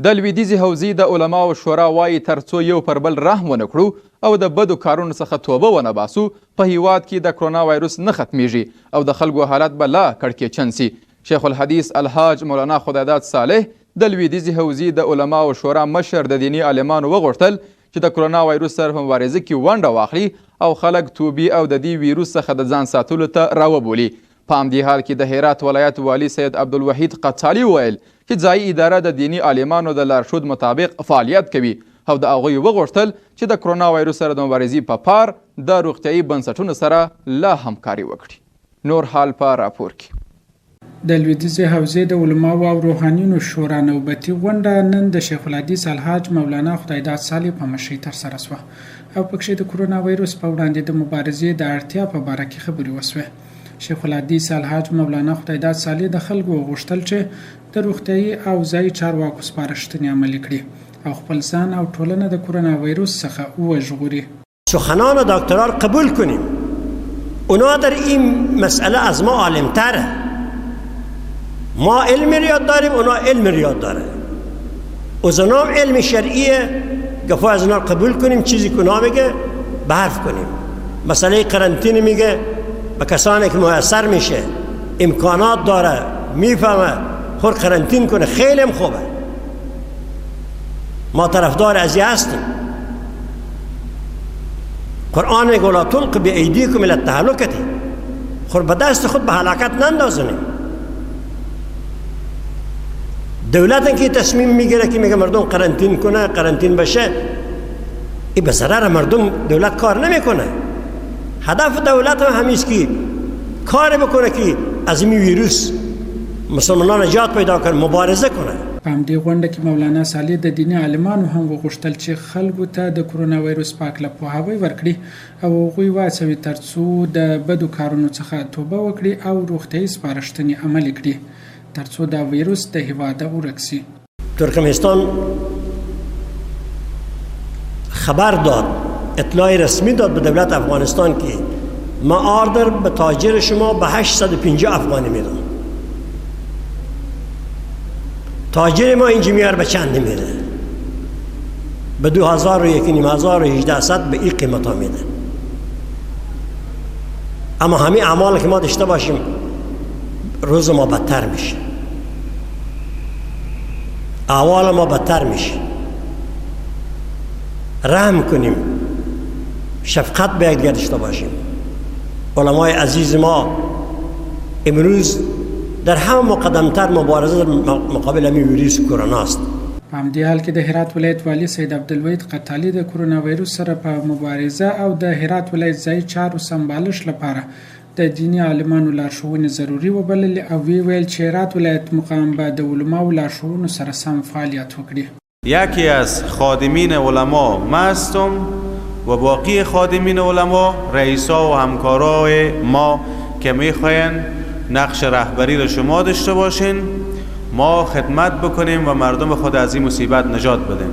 د لویدیځې حوزې د علماو شورا وایي ترڅو یو پر بل رحم ونه کړو او د بدو کارونو څخه توبه ونه باسو په هیواد کې د کرونا وایروس نه ختمیږي او د خلکو حالت به لا کړکېچن سي. شیخ الحدیث الحاج مولانا خدایداد صالح د لویدیځې حوزې د علماو شورا مشر د دیني عالمانو وغوښتل چې د کرونا وایروس سره په مبارزه کې ونډه واخلي او خلک توبې او د دې ویروس څخه د ځان ساتلو ته راوبولي. په همدې حال کې د هرات ولایت والي سید عبدالوحید قتالي وویل چې ځایي اداره د دیني عالمانو د لارښود مطابق فعالیت کوي او د هغوی وغوښتل چې د کرونا وایروس سره د مبارزې په پار د روغتیایي بنسټونو سره لا همکاري وکړي. نور حال په راپور کې. د لویدیځې حوزې د علماو او روحانیونو شورا نوبتي غونډه نن د شیخ الحدیث الحاج مولانا خدایداد صالح په مشرۍ ترسره شوه او پکې د کرونا وایروس په وړاندې د مبارزې د اړتیا په باره کې خبرې وشوې. شیخ الحدیث الحاج مولانا خدایداد صالح د خلکو غوښتل چې د روغتیایي او ځایي چارواکو سپارښتنې عملي کړي او خپل ځان او ټولنه د کرونا ویروس څخه وژغوري. سخنان دکترها را قبول کنیم. اونا در این مسئله از ما عالم‌تره. ما علم یاد داریم، اونا علم یاد داره. از اونا علم شرعیه، گفت از اونا قبول کنیم، چیزی که اونا میگه به حرف کنیم. مسئله قرنطینه میگه به کسانی که میسر میشه، امکانات داره، میفهمه، خود قرنطین کنه، خیلی خوبه. ما طرفدار از این هستیم. قرآن میگه لا تلقوا بأیدیکم الی التهلکة، خود به دست خود به هلاکت نندازونیم. دولت که تصمیم میگیره که میگه مردم قرنطین کنه، قرنطین بشه، این به ضرر مردم دولت کار نمیکنه. هدف دولت هم همیست که کار بکنه که از این ویروس مسلمانان نجات پیدا کنه، مبارزه کنه. په همدې غونډه کې مولانا صالح د دیني عالمانو هم وغوښتل چې خلکو ته د کرونا وایروس په هکله پوهاوی ورکړي او هغوی وهڅوي ترڅو د بدو کارونو څخه توبه وکړي او روغتیایي سپارښتنې عملي کړي ترڅو دا ویروس د هیواده ورک سي. ترکمنستان خبر داد، اطلاع رسمی داد به دولت افغانستان که ما آردر به تاجر شما به 850 افغانی میدم. تاجر ما اینجا میار به چند میده؟ به 2100 به این قیمت ها میده. اما همین اعمال که ما داشته باشیم روز ما بدتر میشه، احوال ما بدتر میشه. رحم کنیم، شفقت به یکدیگر داشته باشیم. علمای عزیز ما امروز در همه مقدمتر مبارزه در مقابل همین ویروس کرونا است. په همدې حال کې د هرات ولایت والي سید عبدالوحید قتالي د کرونا وایروس سره په مبارزه او د هرات ولایت ځایي چارو سمبالش لپاره د دیني عالمانو لارښوونې ضروري وبللې او ویل چې هرات ولایت مقام به د علماو لارښوونو سره سم فعالیت وکړي. یکی از خادمین علما ما هستم و باقی خادمین علما رئیسا و همکارای ما که میخواین نقش رهبری را شما داشته باشین، ما خدمت بکنیم و مردم خود از این مصیبت نجات بدیم.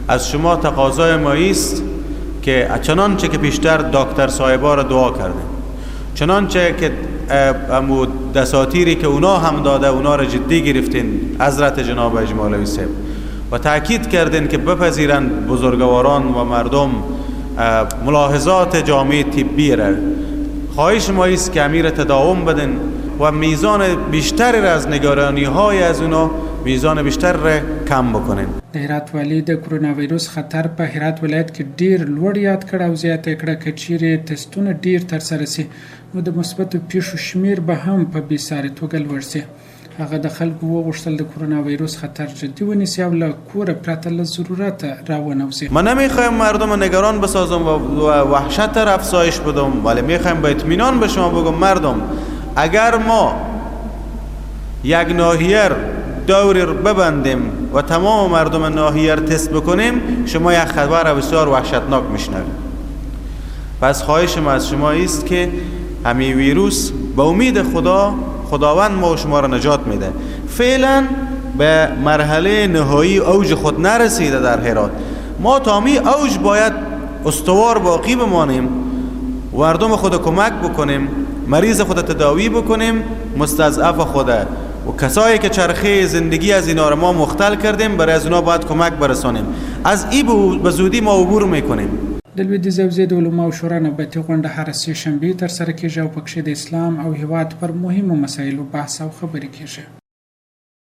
از شما تقاضای ما است که چنانچه که پیشتر دکتر صاحبا را دعا کردیم، چنانچه که دساتیری که اونا هم داده اونا را جدی گرفتین حضرت جناب اجمالوی صاحب و تاکید کردین که بپذیرند بزرگواران و مردم ملاحظات جامعه طبی را. خواهش ما است که امیر تداوم بدن و میزان بیشتری را از نگرانی های از اونا میزان بیشتر را کم بکنن. د هرات والی د کرونا وایروس خطر په هرات ولایت کې ډیر لوړ یاد کړ او زیاته کړه چې چیرې تستونه ډیر تر سره سي نو د مثبتو پیښو شمیر به هم په بیساري توګه لوړ سي. هغه د خلکو وغوښتل د کرونا وایروس خطر جدي ونیسي او له کوره پرته له ضرورت راونوزي. ما نمیخوایم مردم نگران بسازم و وحشت را افزایش بدم، ولی میخوایم با اطمینان به شما بگم مردم اگر ما یک ناحیه دوری ببندیم و تمام مردم ناحیه تست بکنیم شما یک خبر بسیار وحشتناک میشنوید. پس خواهش ما از شما است که همین ویروس به امید خداوند ما و شما را نجات میده. فعلا به مرحله نهایی اوج خود نرسیده در هرات. ما تا می اوج باید استوار باقی بمانیم، مردم خود کمک بکنیم، مریض خود تداوی بکنیم، مستضعف خود و کسایی که چرخه زندگی از اینا رو ما مختل کردیم برای از اونا باید کمک برسانیم. از این به زودی ما عبور میکنیم. د لویدیځ حوزې د علماو شورا نوبتي غونډه هره سې شنبې ترسره کیږي او پکښې د اسلام او هیواد پر مهمو مسایلو بحث او خبرې کیږي.